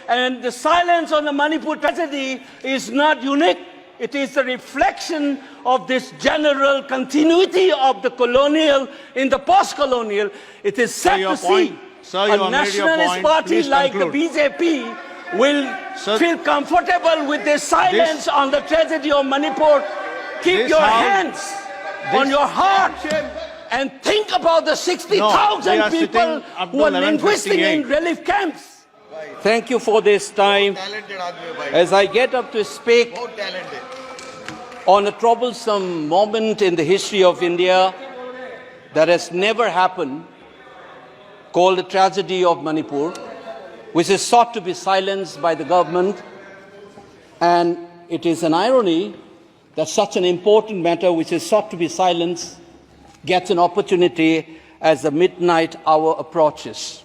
And the silence on the Manipur tragedy is not unique. It is a reflection of this general continuity of the colonial in the post-colonial. It is sad to see a nationalist party like the BJP will feel comfortable with this silence on the tragedy of Manipur. Keep your hands on your heart and think about the 60,000 people who are linguistic in relief camps. Thank you for this time. As I get up to speak on a troublesome moment in the history of India that has never happened, called the tragedy of Manipur, which is sought to be silenced by the government. And it is an irony that such an important matter which is sought to be silenced gets an opportunity as the midnight hour approaches.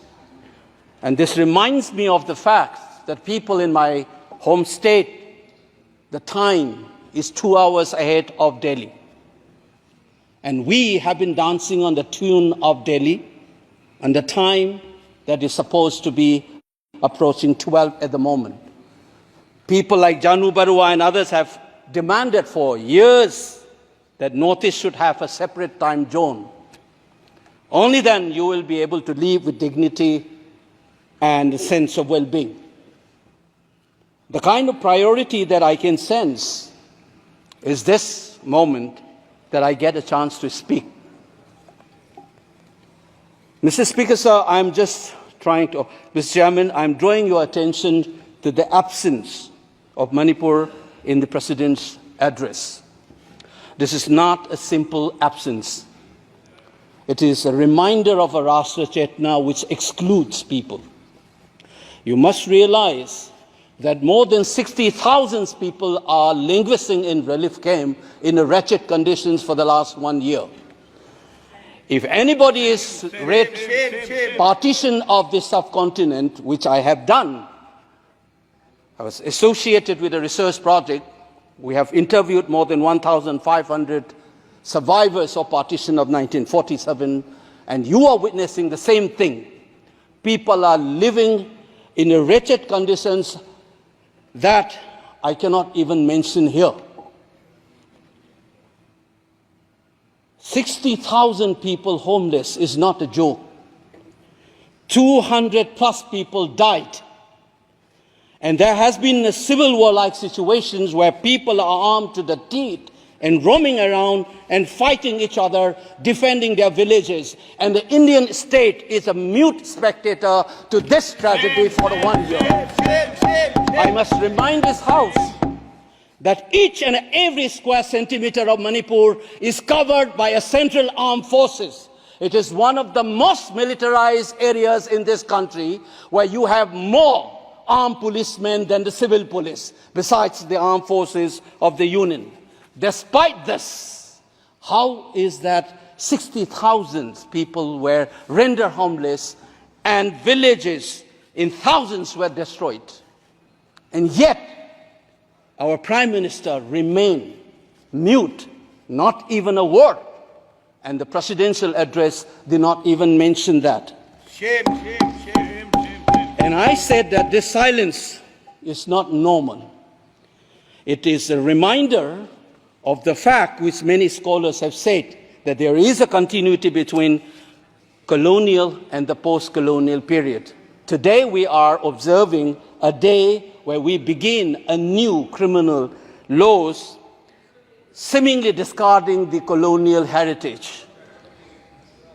And this reminds me of the fact that people in my home state, the time is 2 hours ahead of Delhi. And we have been dancing on the tune of Delhi and the time that is supposed to be approaching 12 at the moment. People like Janu Barua and others have demanded for years that Northeast should have a separate time zone. Only then you will be able to live with dignity and a sense of well-being. The kind of priority that I can sense is this moment that I get a chance to speak. Mr. Speaker, sir, I'm just Mr. Chairman, I'm drawing your attention to the absence of Manipur in the President's address. This is not a simple absence. It is a reminder of a Rashtra Chetna which excludes people. You must realize that more than 60,000 people are linguisting in relief camp in wretched conditions for the last 1 year. If anybody is read partition of the subcontinent, which I have done, I was associated with a research project. We have interviewed more than 1,500 survivors of partition of 1947, and you are witnessing the same thing. People are living in wretched conditions that I cannot even mention here. 60,000 people homeless is not a joke. 200 plus people died. And there has been a civil war-like situations where people are armed to the teeth and roaming around and fighting each other, defending their villages. And the Indian state is a mute spectator to this tragedy for 1 year. I must remind this House that each and every square centimeter of Manipur is covered by a central armed forces. It is one of the most militarized areas in this country where you have more armed policemen than the civil police, besides the armed forces of the Union. Despite this, how is that 60,000 people were rendered homeless and villages in thousands were destroyed? And yet, our Prime Minister remained mute, not even a word. And the presidential address did not even mention that. Shame, shame, shame, shame, shame. And I said that this silence is not normal. It is a reminder of the fact which many scholars have said, that there is a continuity between colonial and the post-colonial period. Today we are observing a day where we begin a new criminal laws, seemingly discarding the colonial heritage.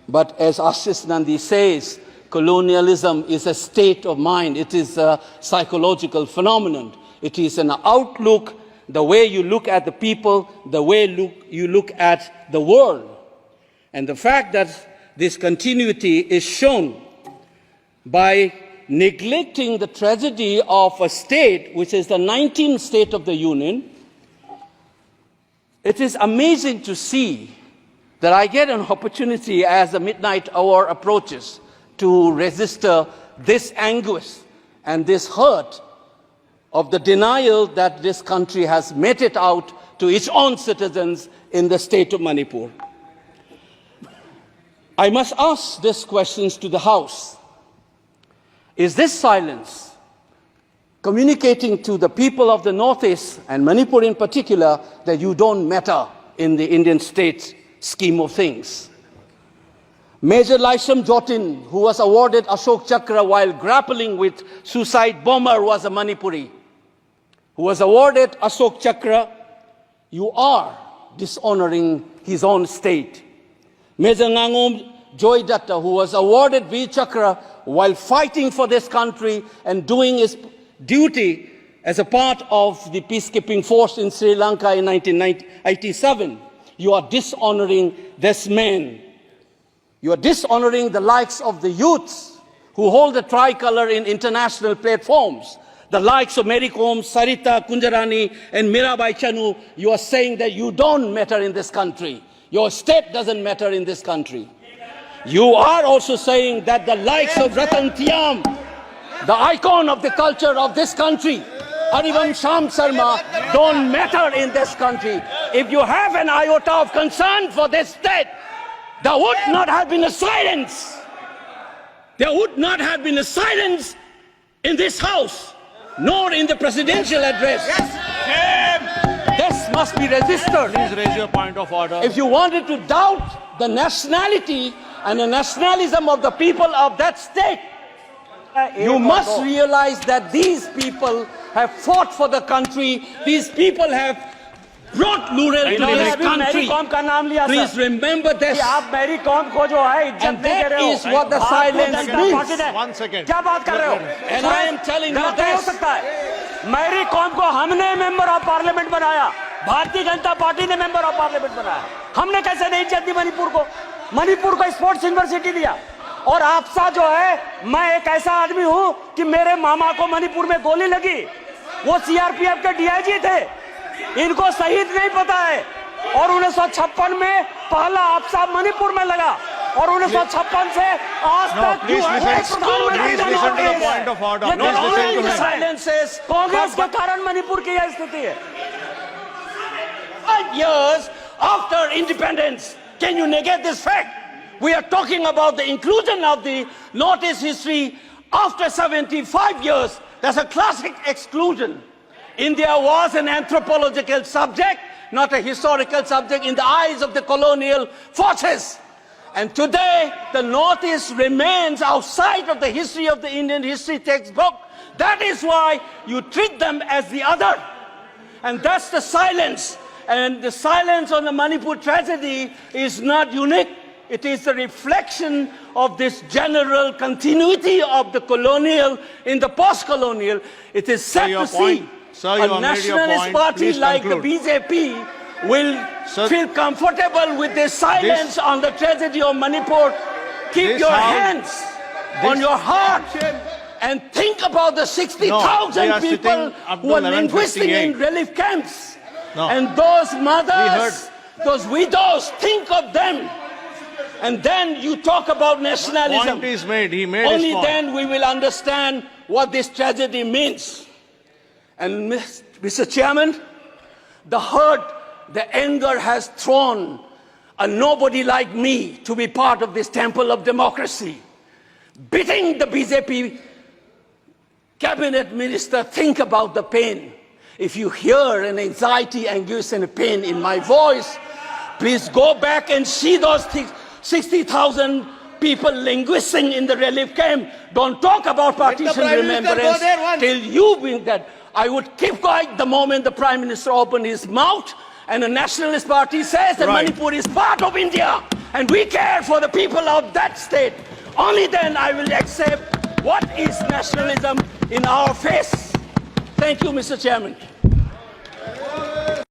But as Ashish Nandi says, colonialism is a state of mind. It is a psychological phenomenon. It is an outlook, the way you look at the people, the way you look at the world. And the fact that this continuity is shown by neglecting the tragedy of a state which is the 19th state of the Union. It is amazing to see that I get an opportunity as the midnight hour approaches to register this anguish and this hurt of the denial that this country has meted out to its own citizens in the state of Manipur. I must ask these questions to the House. Is this silence communicating to the people of the Northeast, and Manipur in particular, that you don't matter in the Indian state scheme of things. Major Laisam Jotin, who was awarded Ashok Chakra while grappling with suicide bomber, was a Manipuri, who was awarded Ashok Chakra. You are dishonoring his own state. Major Ngangom Joy Datta, who was awarded Veer Chakra while fighting for this country and doing his duty as a part of the peacekeeping force in Sri Lanka in 1987. You are dishonoring this man. You are dishonoring the likes of the youths who hold the tricolor in international platforms. The likes of Mary Kom, Sarita Kunjarani, and Mirabai Chanu. You are saying that you don't matter in this country. Your state doesn't matter in this country. You are also saying that the likes of Ratan Tiam, the icon of the culture of this country, Harivam Sham Sarma, don't matter in this country. If you have an iota of concern for this state, there would not have been a silence. There would not have been a silence in this house, nor in the presidential address. This must be registered. Please raise your point of order. If you wanted to doubt the nationality and the nationalism of the people of that state, you must realize that these people have fought for the country. These people have brought rural to this country. Please remember this. And that is what the silence means. 1 second. And I am telling you this. Mary Kom को हमने member of parliament बनाया, Bharatiya Janata party ने member of parliament बनाया। हमने कैसे नहीं इज्जत दी मणिपुर को? मणिपुर को स्पोर्ट्स यूनिवर्सिटी दिया। और आपसा जो है, मैं एक ऐसा आदमी हूं कि मेरे मामा को मणिपुर में गोली लगी, वो सीआरपीएफ के डीआईजी थे, इनको शहीद नहीं पता है। और 1956 में पहला आपसा मणिपुर में लगा, और 1956 से आज तक कांग्रेस के कारण मणिपुर की यह स्थिति है। 5 years after independence, can you negate this fact? We are talking about the inclusion of the Northeast history after 75 years. That's a classic exclusion. India was an anthropological subject, not a historical subject in the eyes of the colonial forces. And today, the Northeast remains outside of the history of the Indian history textbook. That is why you treat them as the other. And that's the silence. And the silence on the Manipur tragedy is not unique. It is a reflection of this general continuity of the colonial in the post-colonial. It is sad to see a nationalist party like the BJP will feel comfortable with this silence on the tragedy of Manipur. Keep your hands on your heart and think about the 60,000 people who are linguistic in relief camps. And those mothers, those widows, think of them. And then you talk about nationalism. Point is made. He made Only his point. then we will understand what this tragedy means. And Mr. Chairman, the hurt, the anger has thrown a nobody like me to be part of this temple of democracy. Beating the BJP cabinet minister, think about the pain. If you hear an anxiety, anguish and pain in my voice, please go back and see those 60,000 people linguisting in the relief camp. Don't talk about partition remembrance till you bring that. I would keep quiet the moment the Prime Minister opened his mouth and the Nationalist Party says that Manipur is part of India and we care for the people of that state. Only then I will accept what is nationalism in our face. Thank you, Mr. Chairman.